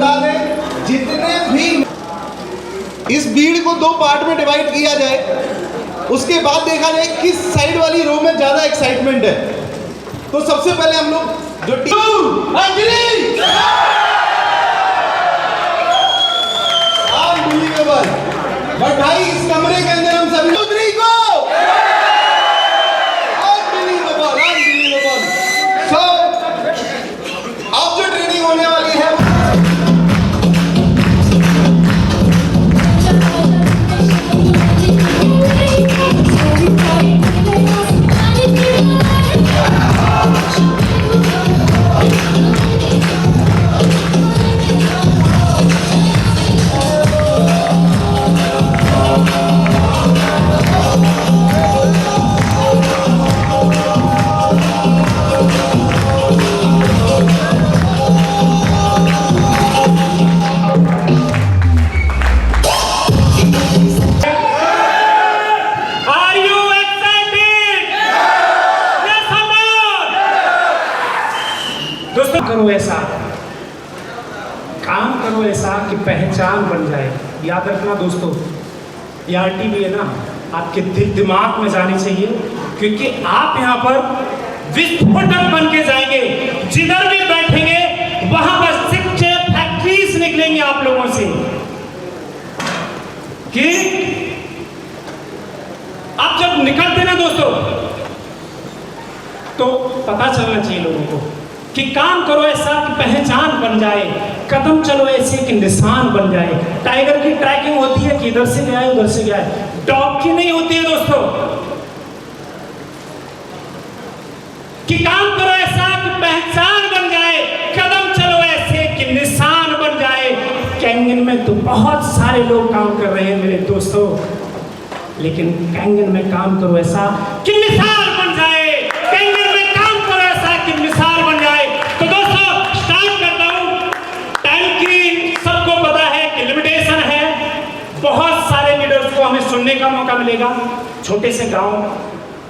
बता दें, जितने भी इस भीड़ को 2 पार्ट में डिवाइड किया जाए, उसके बाद देखा जाए किस साइड वाली रो में ज्यादा एक्साइटमेंट है। तो सबसे पहले हम लोग जो अनबिलीवेबल, बट भाई इस कमरे के अंदर हम सभी को अनबिलीवेबल। सो अब जो ट्रेनिंग होने वाली है करो ऐसा, काम करो ऐसा कि पहचान बन जाए। याद रखना दोस्तों, ये आरटीवी है ना, आपके दिल दिमाग में जानी चाहिए, क्योंकि आप यहाँ पर विस्फोटक बन के जाएंगे। जिधर भी बैठेंगे वहां पर शिक्षे फैक्ट्रीज निकलेंगे आप लोगों से कि आप जब निकलते ना दोस्तों, तो पता चलना चाहिए लोगों को कि काम करो ऐसा कि पहचान बन जाए, कदम चलो ऐसे कि निशान बन जाए। टाइगर की ट्रैकिंग होती है कि इधर से गया है उधर से गया है, डॉग की नहीं होती है दोस्तों। कि काम करो ऐसा कि पहचान बन जाए, कदम चलो ऐसे कि निशान बन जाए। कैंगन में तो बहुत सारे लोग काम कर रहे हैं मेरे दोस्तों, लेकिन कैंगन में काम करो ऐसा कि मिसाल बन जाए। कैंगन में काम करो ऐसा कि मिसाल बन जाए। तो दोस्तों स्टार्ट करता हूं। टाइम की सबको पता है कि लिमिटेशन है, बहुत सारे लीडर्स को हमें सुनने का मौका मिलेगा। छोटे से गांव,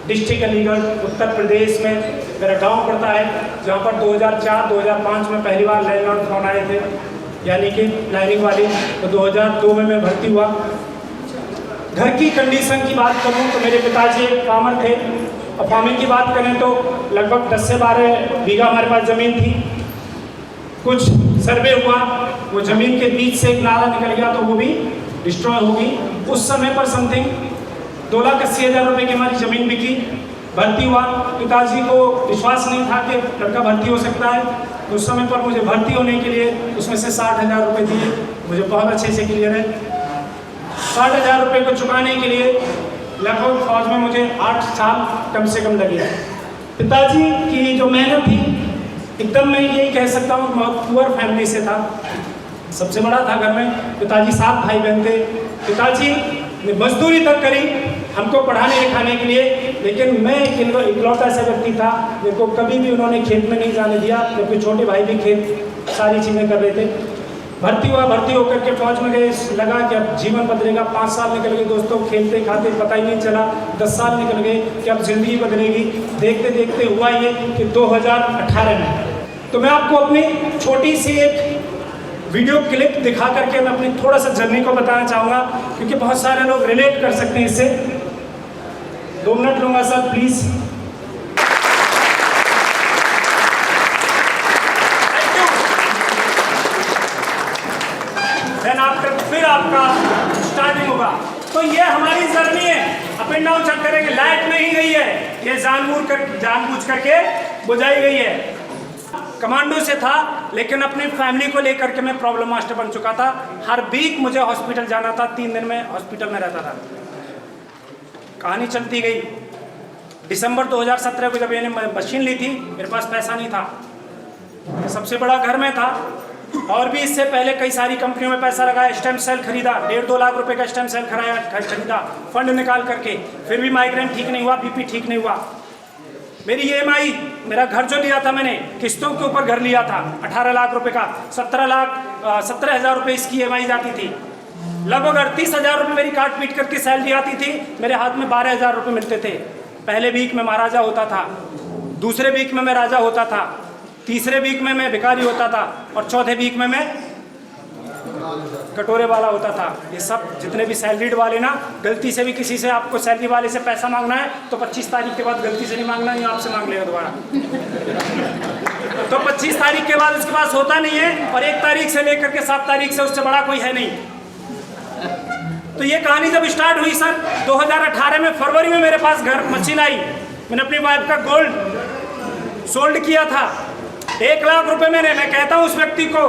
डिस्ट्रिक्ट अलीगढ़, उत्तर प्रदेश में मेरा गांव पड़ता है, जहां पर 2004-2005 में पहली बार लैंडलॉर्ड फोन आए थे, यानी कि लाइनिंग वाली। तो 2002 में मैं भर्ती हुआ। घर की कंडीशन की बात करूं तो मेरे पिताजी एक फार्मर थे, और फार्मिंग की बात करें तो लगभग 10 से 12 बीघा हमारे पास ज़मीन थी। कुछ सर्वे हुआ, वो ज़मीन के बीच से एक नाला निकल गया, तो वो भी डिस्ट्रॉय होगी। उस समय पर समथिंग 2,80,000 रुपये की हमारी ज़मीन बिकी। भर्ती हुआ, पिताजी को विश्वास नहीं था कि लड़का भर्ती हो सकता है। उस समय पर मुझे भर्ती होने के लिए उसमें से 60,000 रुपये दिए, मुझे बहुत अच्छे से क्लियर है। 60,000 रुपये को चुकाने के लिए लगभग फौज में मुझे 8 साल कम से कम लगे। पिताजी की जो मेहनत थी, एकदम मैं यही कह सकता हूँ, बहुत पुअर फैमिली से था, सबसे बड़ा था घर में। पिताजी 7 भाई बहन थे। पिताजी ने मजदूरी तक करी हमको पढ़ाने लिखाने के लिए, लेकिन मैं इकलौता ऐसा व्यक्ति था जिनको कभी भी उन्होंने खेत में नहीं जाने दिया, जबकि छोटे भाई भी खेत सारी चीज़ें कर रहे थे। भर्ती हुआ, भर्ती होकर के फौज में गए, लगा कि अब जीवन बदलेगा। 5 साल निकल गए दोस्तों, खेलते खाते पता ही नहीं चला। 10 साल निकल गए कि अब जिंदगी बदलेगी। देखते देखते हुआ ये कि 2018 में, तो मैं आपको अपनी छोटी सी एक वीडियो क्लिप दिखा करके मैं अपनी थोड़ा सा जर्नी को बताना चाहूँगा, क्योंकि बहुत सारे लोग रिलेट कर सकते हैं इससे। 2 मिनट लूँगा सर, प्लीज़। फिर आपका स्टार्टिंग होगा। तो ये हमारी जर्नी है, अप एंड डाउन चल करेंगे। लाइट नहीं गई है, ये जानबूझ करके बुझाई गई है। कमांडो से था, लेकिन अपनी फैमिली को लेकर के मैं प्रॉब्लम मास्टर बन चुका था। हर वीक मुझे हॉस्पिटल जाना था, 3 दिन में हॉस्पिटल में रहता था। कहानी चलती गई। दिसंबर 2017 को जब मैंने मशीन ली थी, मेरे पास पैसा नहीं था, सबसे बड़ा घर में था, और भी इससे पहले कई सारी कंपनियों में पैसा लगाया, स्टेम सेल खरीदा, 1.5-2 लाख रुपए का स्टेम सेल खरीदा फंड निकाल करके। फिर भी माइग्रेन ठीक नहीं हुआ, बीपी ठीक नहीं हुआ। मेरी EMI, मेरा घर जो लिया था मैंने, किस्तों के ऊपर घर लिया था 18 लाख रुपए का, 17,000 रुपये इसकी EMI जाती थी। लगभग 38,000 रुपये मेरी काट पीट करके सैलरी आती थी। मेरे हाथ में 12,000 रुपये मिलते थे। पहले वीक में महाराजा होता था, दूसरे वीक में मैं राजा होता था, तीसरे वीक में मैं भिखारी होता था, और चौथे वीक में मैं कटोरे वाला होता था। ये सब जितने भी सैलरीड वाले ना, गलती से भी किसी से आपको सैलरी वाले से पैसा मांगना है तो 25 तारीख के बाद गलती से नहीं मांगना, ये आपसे मांग लेगा दोबारा। तो 25 तारीख के बाद उसके पास होता नहीं है, और 1 तारीख से लेकर के 7 तारीख से उससे बड़ा कोई है नहीं। तो ये कहानी जब स्टार्ट हुई सर 2018 में फरवरी में मेरे पास घर मशीन आई। मैंने अपनी वाइफ का गोल्ड सोल्ड किया था 1 लाख रुपए मैंने। मैं कहता हूँ उस व्यक्ति को,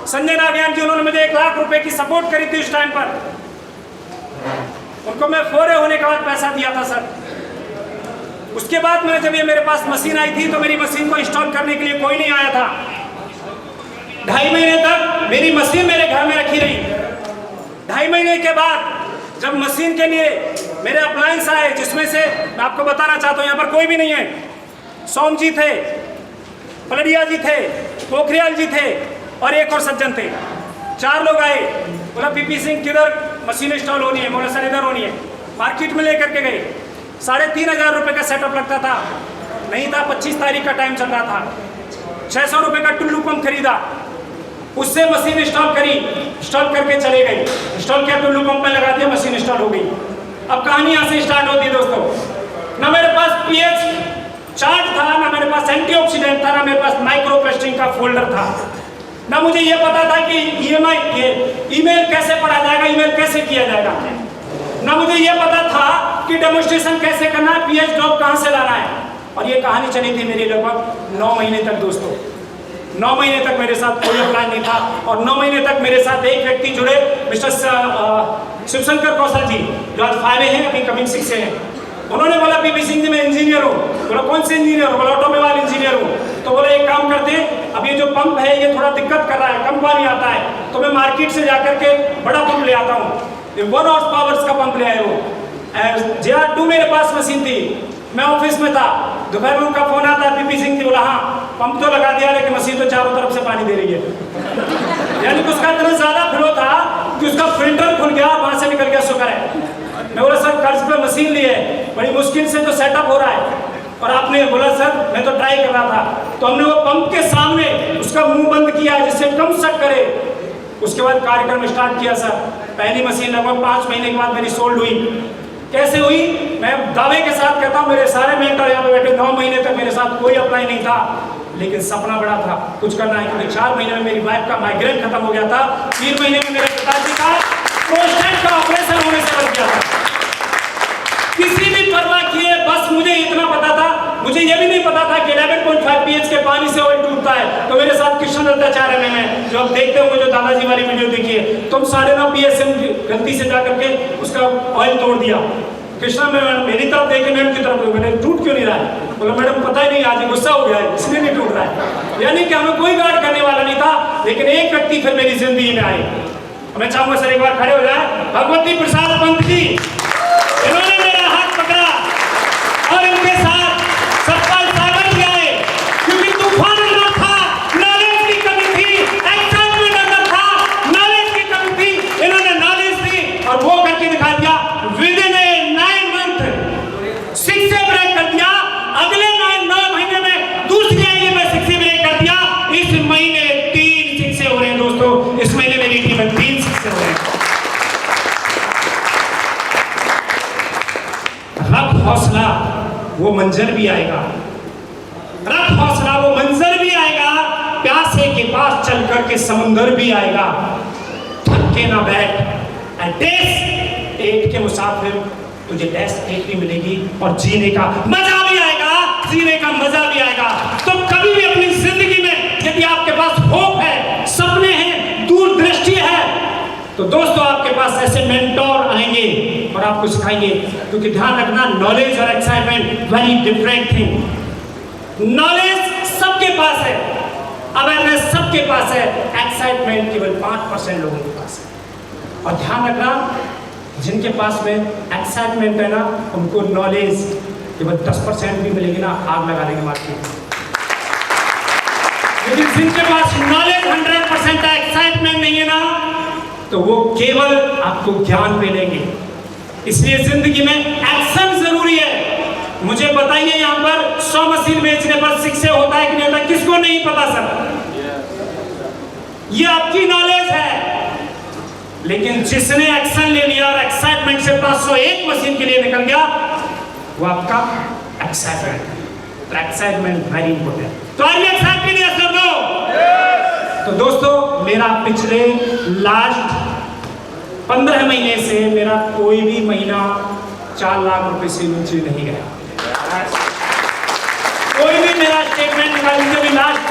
संजय नागयान जी, उन्होंने मुझे 1 लाख रुपए की सपोर्ट करी थी उस टाइम पर। उनको मैं फोरे होने के बाद पैसा दिया था सर। उसके बाद में जब ये मेरे पास मशीन आई थी तो मेरी मशीन को इंस्टॉल करने के लिए कोई नहीं आया था। 2.5 महीने तक मेरी मशीन मेरे घर में रखी रही। 2.5 महीने के बाद जब मशीन के लिए मेरे अप्लायंस आए, जिसमें से मैं आपको बताना चाहता हूँ यहाँ पर कोई भी नहीं है, सोम जी थे, पलड़िया जी थे, पोखरियाल जी थे और एक और सज्जन थे। 4 लोग आए। बोला पीपी सिंह किधर मशीन इंस्टॉल होनी है? बोला सर इधर होनी है। मार्केट में लेकर के गए। 3,500 रुपये का सेटअप लगता था, नहीं था। 25 तारीख का टाइम चल रहा था। 600 रुपये का टुल्लू पंप खरीदा, उससे मशीन इंस्टॉल करी, इंस्टॉल करके चले गए। इंस्टॉल किया, टुल्लू पंप में लगा दिया, मशीन इंस्टॉल हो गई। अब कहानी यहाँ से स्टार्ट होती है दोस्तों। ना मेरे पास पीएच चार्ट था, ना मेरे पास एंटीऑक्सीडेंट था, ना मेरे पास माइक्रोप्लास्टिक का फोल्डर था, ना मुझे ये पता था कि ईमेल कैसे पढ़ा जाएगा, ईमेल कैसे किया जाएगा, ना मुझे ये पता था कि डेमोन्स्ट्रेशन कैसे करना है, पीएच ड्रॉप कहाँ से लाना है। और ये कहानी चली थी मेरी लगभग 9 महीने तक दोस्तों। 9 महीने तक मेरे साथ कोई प्लान नहीं था। और 9 महीने तक मेरे साथ एक व्यक्ति जुड़े, मिस्टर शिवशंकर कौशल जी, जो आज 5 हैं, अभी कमिंग 6 से हैं। उन्होंने बोला पीपी सिंह जी मैं इंजीनियर हूँ। बोला कौन से इंजीनियर हो? बोला ऑटोमोबाइल इंजीनियर हूँ। तो बोला एक काम करते हैं, अब ये जो पंप है ये थोड़ा दिक्कत कर रहा है, कम पानी आता है, तो मैं मार्केट से जाकर के बड़ा पंप ले आता हूँ। 1 हॉर्स पावर्स का पंप ले आए वो। JR2 मेरे पास मशीन थी, मैं ऑफिस में था। दोपहर में उनका फोन आता है, पीपी सिंह जी। बोला हाँ पंप तो लगा दिया, लेकिन मशीन तो चारों तरफ से पानी दे रही है। यानी कि उसका इतना ज्यादा फ्लो था कि उसका फिल्टर खुल गया, वहां से निकल गया। शुक्र है। मैं बोला सर कर्ज पे मशीन ली है, बड़ी मुश्किल से तो सेटअप हो रहा है। और आपने बोला सर मैं तो ट्राई कर रहा था। तो हमने वो पंप के सामने उसका मुंह बंद किया जिससे कम शक करे। उसके बाद कार्यक्रम स्टार्ट किया सर। पहली मशीन लगभग 5 महीने के बाद मेरी सोल्ड हुई। कैसे हुई? मैं दावे के साथ कहता हूँ, मेरे सारे मेंटर यहाँ पे बैठे, 9 महीने तक मेरे साथ कोई अप्लाई नहीं था, लेकिन सपना बड़ा था, कुछ करना है। क्योंकि 4 महीने में मेरी वाइफ का माइग्रेन खत्म हो गया था। 3 महीने में मेरे पिताजी का प्रोस्टेट का ऑपरेशन होने से बच गया था। किसी भी परवाह किए, बस मुझे इतना पता था, मुझे ये भी नहीं पता था कि 11.5 pH के पानी से ऑयल टूटता है। तो मेरे साथ कृष्ण दत्ताचार्य में जो आप देखते होंगे, जो दादाजी वाली वीडियो देखिए, तुम 9.5 pH गलती से जा करके उसका ऑयल तोड़ दिया। कृष्णा में मेरी तरफ देखे, मैडम की तरफ, मैंने टूट क्यों नहीं रहा है? बोला मैडम पता ही नहीं, आज गुस्सा हो गया है इसलिए नहीं टूट रहा है। यानी कि हमें कोई गार्ड करने वाला नहीं था, लेकिन एक व्यक्ति फिर मेरी जिंदगी में आए। मैं चाहूंगा सर एक बार खड़े हो जाए, भगवती प्रसाद पंत जी। इन्होंने मेरा हाथ पकड़ा और इनके साथ सतपाल सागर जी आए। क्योंकि तूफान अंदर था, नॉलेज की कमी थी, एक्साइटमेंट अंदर था, नॉलेज की कमी थी। इन्होंने नॉलेज दी और वो करके दिखा दिया। विदिन 9 मंथ 6 से ब्रेक कर दिया। अगले 9 महीने में दूसरी आईडी में 6 से ब्रेक कर दिया। इस महीने 3 6 से हो रहे हैं दोस्तों। इस महीने मेरी टीम में 3 6 से हो रहे हैं। रख हौसला, वो मंजर भी आएगा। रख हौसला, वो मंजर भी आएगा। प्यासे के पास चल करके समुंदर भी आएगा। थक के ना बैठ, डेट के मुसाफिर, तुझे डेट भी मिलेगी और जीने का मजा भी आएगा। जीने का मजा भी आएगा। तो कभी भी अपनी जिंदगी में यदि आपके पास होप है, सपने हैं, दूरदृष्टि है, तो दोस्तों आपके पास ऐसे मेंटोर आएंगे और आपको सिखाएंगे। क्योंकि ध्यान रखना, नॉलेज और excitement very different thing. Knowledge सबके पास है, अवेयरनेस सबके पास है, एक्साइटमेंट केवल 5% लोगों के पास है। और ध्यान रखना, जिनके पास में एक्साइटमेंट है ना, उनको नॉलेज केवल 10% भी मिलेगी ना, आग लगा देंगे मार्केट में। लेकिन जिनके पास नॉलेज 100% है, एक्साइटमेंट नहीं है ना, तो वो केवल आपको ज्ञान पे लेंगे। इसलिए जिंदगी में एक्शन जरूरी है। मुझे बताइए यहाँ पर 100 मशीन बेचने पर 6 से होता है कि नहीं होता? किसको नहीं पता सर? ये आपकी नॉलेज है। लेकिन जिसने एक्शन ले लिया और एक्साइटमेंट से 501 मशीन के लिए निकल गया, वो आपका एक्साइटमेंट। Excitement very important. तो आर यू एक्साइटेड यस और नो? तो दोस्तों, मेरा पिछले लास्ट 15 महीने से मेरा कोई भी महीना 4 लाख रुपए से नीचे नहीं गया। कोई भी मेरा स्टेटमेंट निकाल लीजिए। अभी लास्ट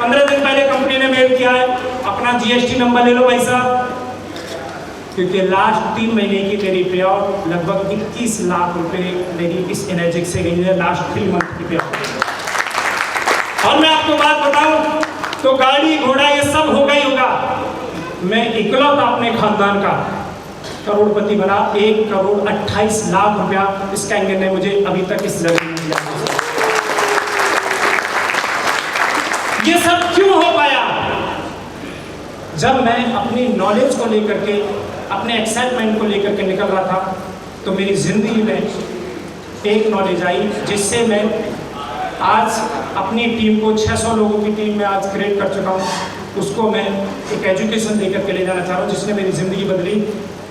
15 दिन पहले कंपनी ने मेल किया है, अपना जीएसटी नंबर ले लो भाई साहब, क्योंकि लास्ट 3 महीने की मेरी पे आउट लगभग 21 लाख रुपए मेरी इस एनर्जिक से गई है, लास्ट 3 मंथ की पे आउट। और मैं आपको बात बताऊं तो गाड़ी घोड़ा ये सब होगा ही होगा, मैं इकलौता अपने खानदान का करोड़पति बना। 1 करोड़ 28 लाख रुपया इस कैंगन ने मुझे अभी तक इस जगह में दिया। ये सब क्यों हो पाया? जब मैं अपनी नॉलेज को लेकर के, अपने एक्साइटमेंट को लेकर के निकल रहा था, तो मेरी जिंदगी में एक नॉलेज आई जिससे मैं आज अपनी टीम को 600 लोगों की टीम में आज क्रिएट कर चुका हूँ। उसको मैं एक एजुकेशन देकर के ले जाना चाह रहा हूँ जिसने मेरी ज़िंदगी बदली।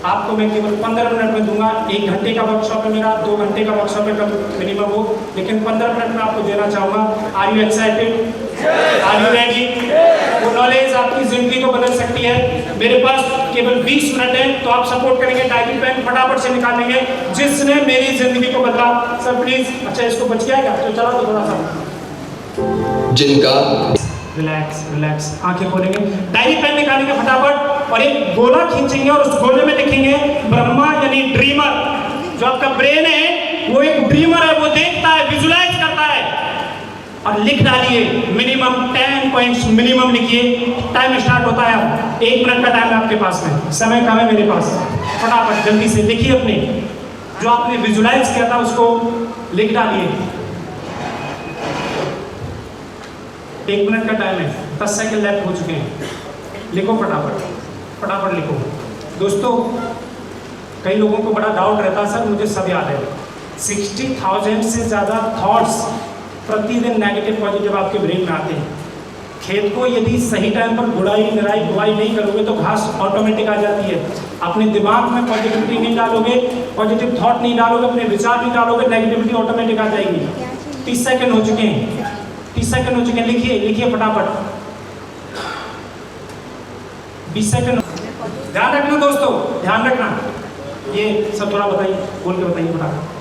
आपको मैं केवल 15 मिनट में दूंगा। 1 घंटे का वर्कशॉप है मेरा, 2 घंटे का वर्कशॉप है मिनिमम हो, लेकिन 15 मिनट में आपको देना चाहूँगा। Are you excited? Are you ready? वो नॉलेज आपकी ज़िंदगी को बदल सकती है। मेरे पास केवल 20 मिनट है, तो आप सपोर्ट करेंगे, डायरी पेन फटाफट से निकालेंगे। जिसने मेरी ज़िंदगी को बदला, सर प्लीज़, अच्छा इसको बच गया क्या? तो चला दो थोड़ा सा। जिनका रिलैक्स रिलैक्स, आंखें खोलेंगे, डायरी पेन निकालेंगे फटाफट और एक गोला खींचेंगे और उस गोले में लिखेंगे ब्रह्मा यानी ड्रीमर। जो आपका ब्रेन है वो एक ड्रीमर है, वो देखता है, विजुलाइज करता है। और लिख डालिए मिनिमम 10 पॉइंट्स मिनिमम लिखिए। टाइम स्टार्ट होता है अब, 1 मिनट का टाइम है आपके पास में, समय कम है मेरे पास। फटाफट जल्दी से लिखिए, अपने जो आपने विजुलाइज किया था उसको लिख डालिए। 1 मिनट का टाइम है, 10 सेकंड लेफ्ट हो चुके हैं। लिखो फटाफट, फटाफट लिखो। दोस्तों, कई लोगों को बड़ा डाउट रहता है, सर मुझे सब याद है। 60,000 से ज़्यादा थॉट्स प्रतिदिन नेगेटिव पॉजिटिव आपके ब्रेन में आते हैं। खेत को यदि सही टाइम पर गुड़ाई निराई बुआई नहीं करोगे तो घास ऑटोमेटिक आ जाती है। अपने दिमाग में पॉजिटिविटी नहीं डालोगे, पॉजिटिव थॉट नहीं डालोगे, अपने विचार नहीं डालोगे, नेगेटिविटी ऑटोमेटिक आ जाएगी। 30 सेकंड हो चुके हैं, 30 सेकंड हो चुके हैं। लिखिए लिखिए फटाफट, 20 सेकंड। ध्यान रखना दोस्तों, ध्यान रखना। ये सब थोड़ा बताइए, बोल के बताइए फटाफट।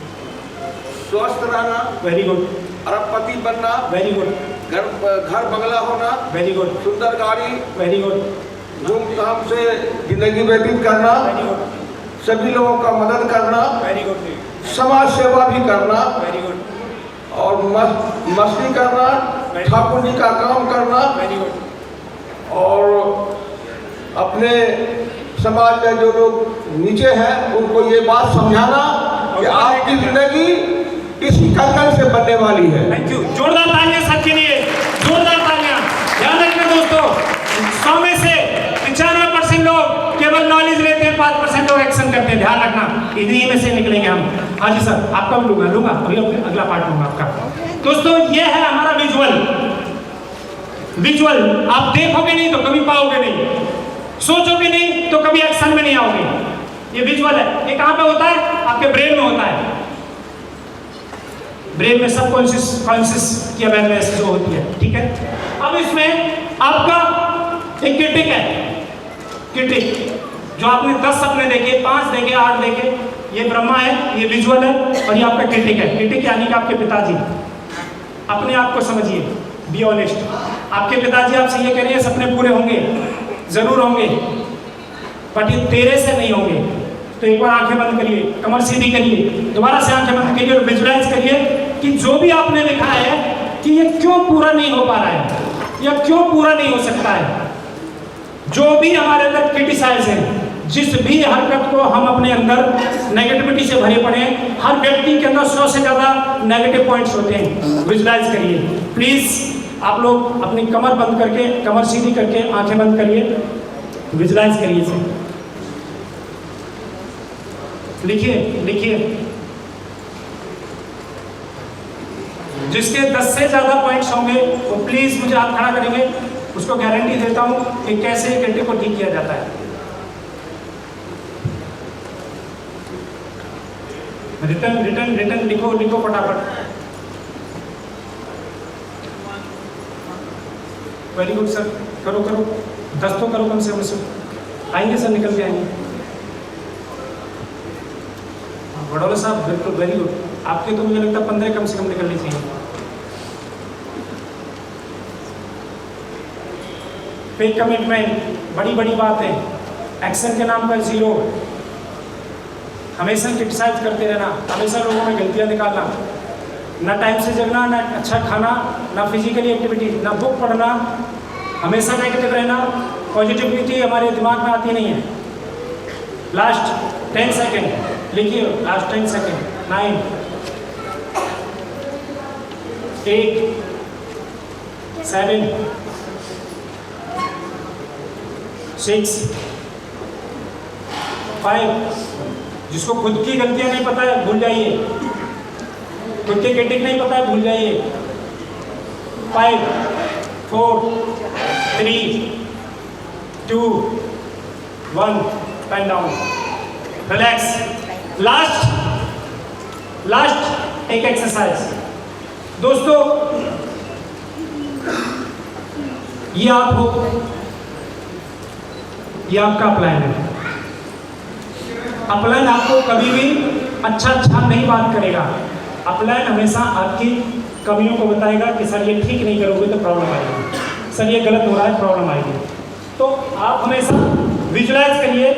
स्वस्थ रहना, वेरी गुड। अरबपति बनना, वेरी गुड। घर बंगला होना, वेरी गुड। सुंदर गाड़ी, वेरी गुड। धूमधाम से जिंदगी व्यतीत करना, वेरी गुड। सभी लोगों का मदद करना, वेरी गुड। समाज सेवा भी करना, वेरी गुड। और मस्ती करना, ठाकुर जी का काम करना, वेरी गुड। और अपने समाज में जो लोग नीचे हैं उनको ये बात समझाना कि आपकी जिंदगी इसी कंगन से बनने वाली है। Thank you. जोरदार तालियां सबके लिए, जोरदार तालियां। ध्यान रखना दोस्तों, 100 में से 95% लोग केवल नॉलेज लेते हैं, 5% लोग एक्शन करते हैं। ध्यान रखना, इन्हीं में से निकलेंगे हम। हाँ जी सर, आपका भी लूंगा अभी, अगला पार्ट लूंगा आपका। दोस्तों, ये है हमारा विजुअल। आप देखोगे नहीं तो कभी पाओगे नहीं, सोचोगे नहीं तो कभी एक्शन में नहीं आओगे। ये विजुअल है। ये कहाँ पे होता है? आपके ब्रेन में होता है। ब्रेन में सब कॉन्शियस की अवेयरनेस जो होती है, ठीक है। अब इसमें आपका एक किटिक है, किटिक जो आपने 10 सपने देखे, 5 देखे, 8 देखे, ये ब्रह्मा है, ये विजुअल है, और ये आपका किटिक है। किटिक यानी कि आपके पिताजी। अपने आप को समझिए, बी ऑनेस्ट। आपके पिताजी आपसे ये कह रहे हैं सपने पूरे होंगे, जरूर होंगे, बट ये तेरे से नहीं होंगे। तो एक बार आंखें बंद करिए, कमर सीधी करिए, दोबारा से आंखें बंद करिए और विजुलाइज करिए कि जो भी आपने लिखा है कि ये क्यों पूरा नहीं हो पा रहा है या क्यों पूरा नहीं हो सकता है। जो भी हमारे अंदर क्रिटिसाइज है, जिस भी हरकत को हम अपने अंदर नेगेटिविटी से भरे पड़े हैं, हर व्यक्ति के अंदर 100 से ज़्यादा नेगेटिव पॉइंट्स होते हैं। विजुलाइज करिए प्लीज़। आप लोग अपनी कमर बंद करके, कमर सीधी करके आंखें बंद करिए, विजुलाइज करिए इसे। लिखिए लिखिए। जिसके 10 से ज़्यादा पॉइंट्स होंगे वो प्लीज़ मुझे हाथ खड़ा करेंगे। उसको गारंटी देता हूँ कि कैसे किटिक को ठीक किया जाता है। रिटर्न लिखो फटाफट। वेरी गुड सर, करो 10 तो करो कम से कम। आएंगे सर, निकल के आएंगे। बड़ौला साहब बिल्कुल वेरी गुड। आपके तो मुझे लगता है 15 कम से कम निकलनी चाहिए। फेक कमिटमेंट बड़ी बात है। एक्शन के नाम पर 0। हमेशा क्रिटिसाइज करते रहना, हमेशा लोगों में गलतियां निकालना, ना टाइम से जगना, ना अच्छा खाना, ना फिजिकली एक्टिविटी, ना बुक पढ़ना, हमेशा नेगेटिव रहना। पॉजिटिविटी हमारे दिमाग में आती नहीं है। लास्ट 10 सेकेंड लिखिए, लास्ट 10 सेकेंड। 9 8 7 6 5। जिसको खुद की गलतियां नहीं पता है भूल जाइए, खुद के क्रिटिक नहीं पता है भूल जाइए। 5 4 3 2 1 पेन डाउन, रिलैक्स। लास्ट एक एक्सरसाइज दोस्तों, ये आप हो, ये आपका प्लान है। अपलाइन आपको कभी भी अच्छा नहीं बात करेगा। अपलाइन हमेशा आपकी कमियों को बताएगा कि सर ये ठीक नहीं करोगे तो प्रॉब्लम आएगी, सर ये गलत हो रहा है प्रॉब्लम आएगी। तो आप हमेशा विजुलाइज करिए,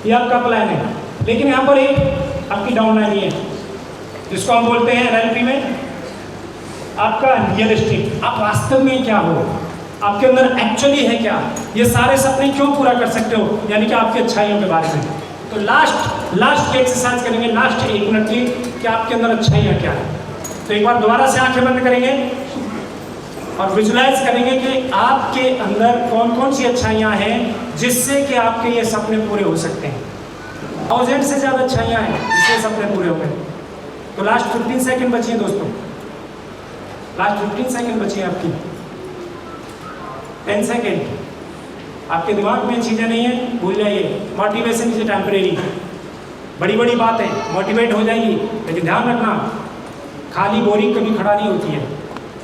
ये आपका प्लान है। लेकिन यहाँ पर एक आपकी डाउन लाइन है, जिसको हम बोलते हैं NLP में आपका रियलिस्टिक। आप वास्तव में क्या हो, आपके अंदर एक्चुअली है क्या, ये सारे सपने क्यों पूरा कर सकते हो, यानी कि आपकी अच्छाइयों के बारे में। तो लास्ट की एक्सरसाइज करेंगे, लास्ट 1 मिनट की, कि आपके अंदर अच्छाइयाँ क्या है। तो एक बार दोबारा से आंखें बंद करेंगे और विजुलाइज करेंगे कि आपके अंदर कौन सी अच्छाइयाँ हैं जिससे कि आपके ये सपने पूरे हो सकते हैं। 1000 से ज़्यादा अच्छाइयाँ हैं जिससे सपने पूरे हो गए। तो लास्ट 15 सेकेंड बचिए दोस्तों, लास्ट 15 सेकेंड बचिए आपकी। 10 सेकेंड। आपके दिमाग में चीज़ें नहीं है भूल जाइए। Motivation is temporary. बड़ी बात है, मोटिवेट हो जाएगी, लेकिन ध्यान रखना खाली बोरिंग कभी खड़ा नहीं होती है।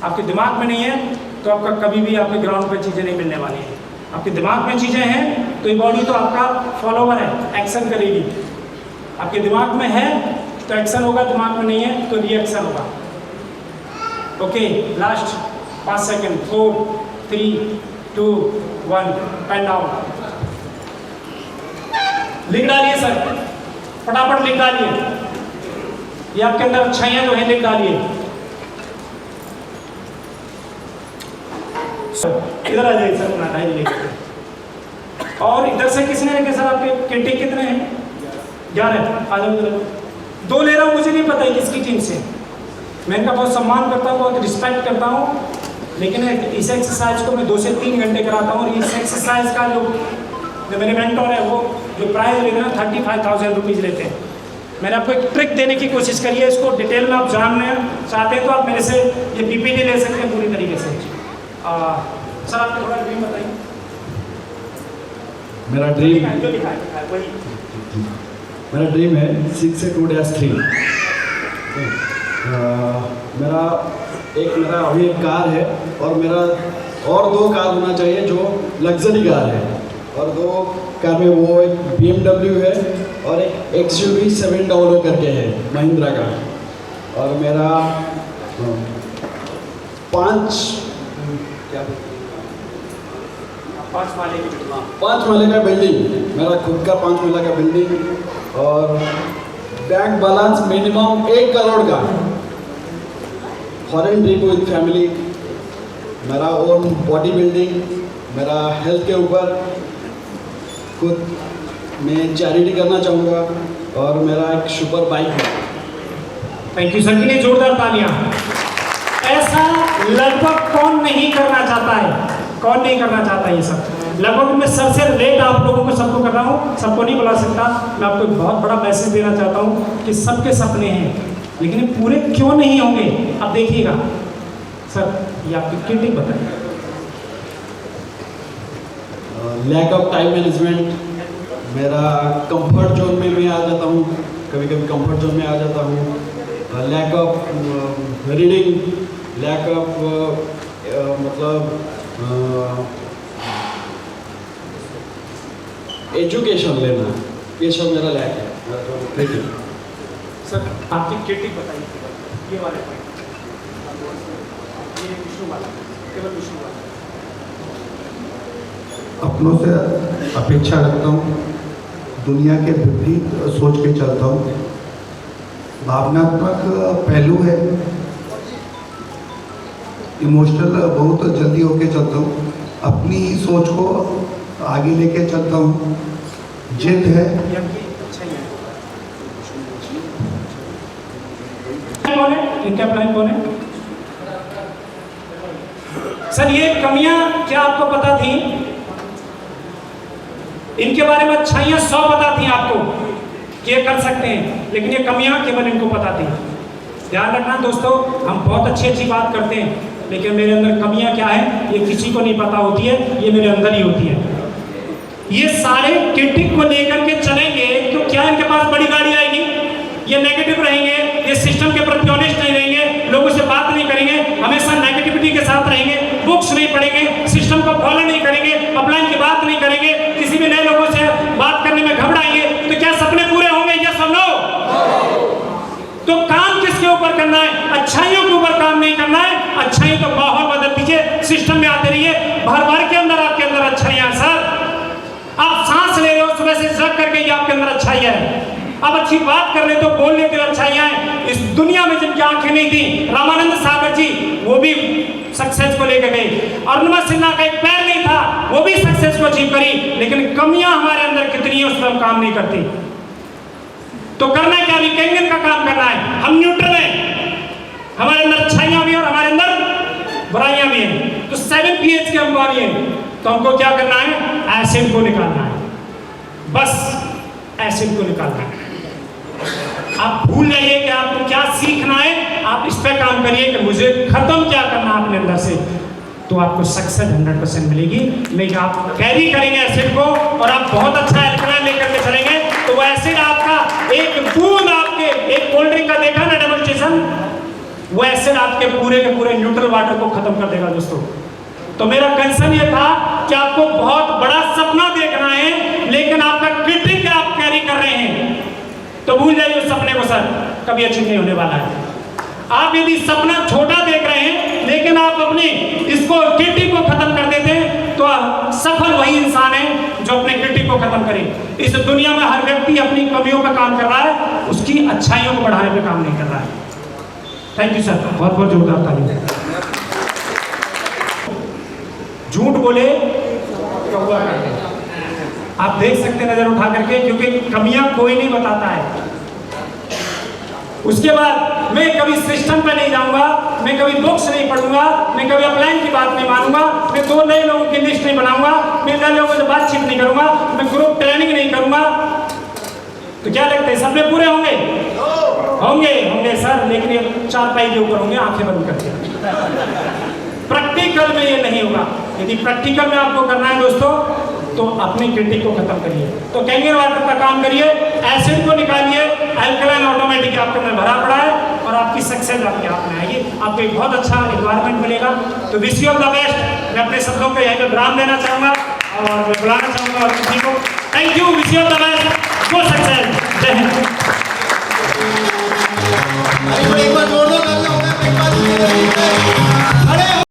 आपके दिमाग में नहीं है तो आपका कभी भी आपके ग्राउंड पर चीज़ें नहीं मिलने वाली हैं। आपके दिमाग में चीज़ें हैं तो ये बॉडी तो आपका फॉलोवर है, एक्शन करेगी। आपके दिमाग में है तो एक्शन होगा, दिमाग में नहीं है तो रिएक्शन होगा। Okay, last 5 second. 4 3 2 1 pen down. लिख डालिए सर, फटाफट लिख डालिए, ये आपके अंदर अच्छाइयां जो है लिख डालिए। इधर आ जाइए सर, अपना डायरी लेकर। और इधर से किसने रखे सर, आपके क्रिटिक कितने हैं? 11। आ जाओ इधर। 2 ले रहा हूँ, मुझे नहीं पता है किसकी टीम से। मैं इनका बहुत सम्मान करता हूँ, बहुत रिस्पेक्ट करता हूँ, लेकिन इस एक्सरसाइज को मैं 2 से 3 घंटे कराता हूँ। और इस एक्सरसाइज का जो मेरे मेंटोर है वो जो प्राइस लेते हैं 35,000 रुपीज़ लेते हैं। मैंने आपको एक ट्रिक देने की कोशिश करी है, इसको डिटेल में आप जानना चाहते हैं तो आप मेरे से ये PPT ले सकते हैं पूरी तरीके से। सर आपने थोड़ा ड्रीम बताइए। मेरा ड्रीम जो लिखा है वही। मेरा ड्रीम है 6A2-3। मेरा अभी एक कार है और मेरा और 2 कार होना चाहिए जो लग्जरी कार है, और 2 कार में वो एक BMW है और एक XUV 700 करके है महिंद्रा का। और मेरा 5 माले का बिल्डिंग, मेरा खुद का 5 माले का बिल्डिंग, और बैंक बैलेंस मिनिमम 1 करोड़ का। फॉरेन ट्रिप विद फैमिली, मेरा ओन बॉडी बिल्डिंग, मेरा हेल्थ के ऊपर खुद मैं चैरिटी करना चाहूँगा, और मेरा एक सुपर बाइक है। थैंक यू सर, के लिए जोरदार तालियां। ऐसा लगभग कौन नहीं करना चाहता है, कौन नहीं करना चाहता ये सब। लगभग मैं सबसे लेट आप लोगों को सबको कर रहा हूँ, सबको नहीं बुला सकता। मैं आपको एक बहुत बड़ा मैसेज देना चाहता हूँ कि सबके सपने हैं, लेकिन ये पूरे क्यों नहीं होंगे। अब देखिएगा सर, ये आपकी क्रिटिक बताइए। लैक ऑफ टाइम मैनेजमेंट, मेरा कंफर्ट जोन में मैं आ जाता हूँ, कभी कभी कंफर्ट जोन में आ जाता हूँ, lack of reading, lack of मतलब एजुकेशन लेना, ये सब मेरा लैक है। सर आपकी क्रिटिक बताइए, ये वाले ये विष्णु वाला, केवल विष्णु वाला। अपनों से अपेक्षा रखता हूँ, दुनिया के विपरीत सोच के चलता हूँ, भावनात्मक पहलू है, इमोशनल बहुत जल्दी होके चलता हूँ, अपनी ही सोच को आगे लेके चलता हूँ, जिद है। कौन है इनका प्लान, कौन है सर? ये कमियां क्या आपको पता थी? इनके बारे में अच्छाइयां 100 पता थी आपको कि ये कर सकते हैं, लेकिन ये कमियां केवल इनको पता थी। ध्यान रखना दोस्तों, हम बहुत अच्छी अच्छी बात करते हैं, लेकिन मेरे अंदर कमियां क्या है ये किसी को नहीं पता होती है, ये मेरे अंदर ही होती है। ये सारे क्रिटिक को लेकर के चलेंगे तो क्या इनके पास बड़ी गाड़ी आएगी? ये नेगेटिव रहेंगे, ये सिस्टम के प्रति ऑनेस्ट नहीं रहेंगे, लोगों से बात नहीं करेंगे, हमेशा नेगेटिविटी के साथ रहेंगे, बुक्स नहीं पढ़ेंगे, सिस्टम को फॉलो नहीं करेंगे, अपलाइन की बात नहीं करेंगे, किसी भी नए लोगों से बात करने में घबराएंगे, तो क्या सपने पूरे होंगे? या सब नो? तो काम किसके ऊपर करना है? अच्छाइयों के ऊपर काम नहीं करना है। अच्छाई तो माहौल बदल दीजिए, सिस्टम में आते रहिए, भर भर के अंदर आपके अंदर अच्छाइयां। सर आप सांस ले रहे हो सुबह से जग करके, ये आपके अंदर अच्छाई है। अब अच्छी बात कर रहे तो बोल लेते हो अच्छाइयां हैं। इस दुनिया में जिनकी आंखें नहीं थी, रामानंद सागर जी, वो भी सक्सेस को लेकर गए। अरुणिमा सिन्हा का एक पैर नहीं था, वो भी सक्सेस को अचीव करी, लेकिन कमियां हमारे अंदर कितनी है उस पर हम काम नहीं करते। तो करना क्या? अभी कैंगन का काम करना है। हम न्यूट्रल हैं, हमारे अंदर अच्छाइयां भी और हमारे अंदर बुराइयां भी हैं। तो 7 pH के हम बॉडी हैं, तो हमको क्या करना है? एसिड को निकालना है, बस एसिड को निकालना है। आप भूल जाइए कि आपको क्या सीखना है, आप इस पे काम करिए कि मुझे खत्म क्या करना अपने अंदर से, तो आपको सक्सेस 100% मिलेगी। लेकिन आप कैरी करेंगे एसिड को और आप बहुत अच्छा एल्कलाइन लेकर के चलेंगे, तो वो एसिड आपका एक बूंद, आपके एक कोल्ड ड्रिंक का देखा ना डेमोन्स्ट्रेशन, वो एसिड आपके पूरे के पूरे न्यूट्रल वाटर को खत्म कर देगा दोस्तों। तो मेरा कंसर्न ये था कि आपको बहुत बड़ा सपना देखना है, लेकिन आपका क्रिटिक आप कैरी कर रहे हैं, तो भूल जाइए उस सपने को सर, कभी अचीव नहीं होने वाला है। आप यदि सपना छोटा देख रहे हैं, लेकिन आप अपने इसको क्रिटिक को खत्म कर देते हैं, तो सफल वही इंसान है जो अपने क्रिटिक को खत्म करे। इस दुनिया में हर व्यक्ति अपनी कमियों पर काम कर रहा है, उसकी अच्छाइयों को बढ़ाने पे काम नहीं कर रहा है। थैंक यू सर, बहुत बहुत जोरदार ताली। झूठ बोले कौवा काटे, आप देख सकते हैं नजर उठा करके, क्योंकि कमियां कोई नहीं बताता है। उसके बाद मैं कभी सिस्टम पे नहीं जाऊंगा, मैं कभी बुक्स नहीं पढ़ूंगा, मैं कभी अपलाइन की बात नहीं मानूंगा, मैं 2 नए लोगों की लिस्ट नहीं बनाऊंगा, मैं नए लोगों से बातचीत नहीं करूंगा, मैं ग्रुप ट्रेनिंग नहीं करूंगा। तो क्या लगता है सपने पूरे होंगे? होंगे सर, लेकिन ये 4 पाई के ऊपर होंगे, आंखें बंद करके। प्रैक्टिकल में ये नहीं होगा। यदि प्रैक्टिकल में आपको करना है दोस्तों, तो अपनी क्रिटिक को खत्म करिए, तो कैंगन वाटर का काम करिए, एसिड को निकालिए, अल्कलाइन ऑटोमेटिक आपके अंदर भरा पड़ा है और आपकी सक्सेस आपके हाथ में आएगी, आपको एक बहुत अच्छा एनवायरनमेंट मिलेगा। तो wish you all the best. मैं अपने शब्दों को यहीं पे विराम देना चाहूंगा और मैं बुलाना चाहूंगा और किसी को। Thank you, wish you all the best, go success, जय हिंद।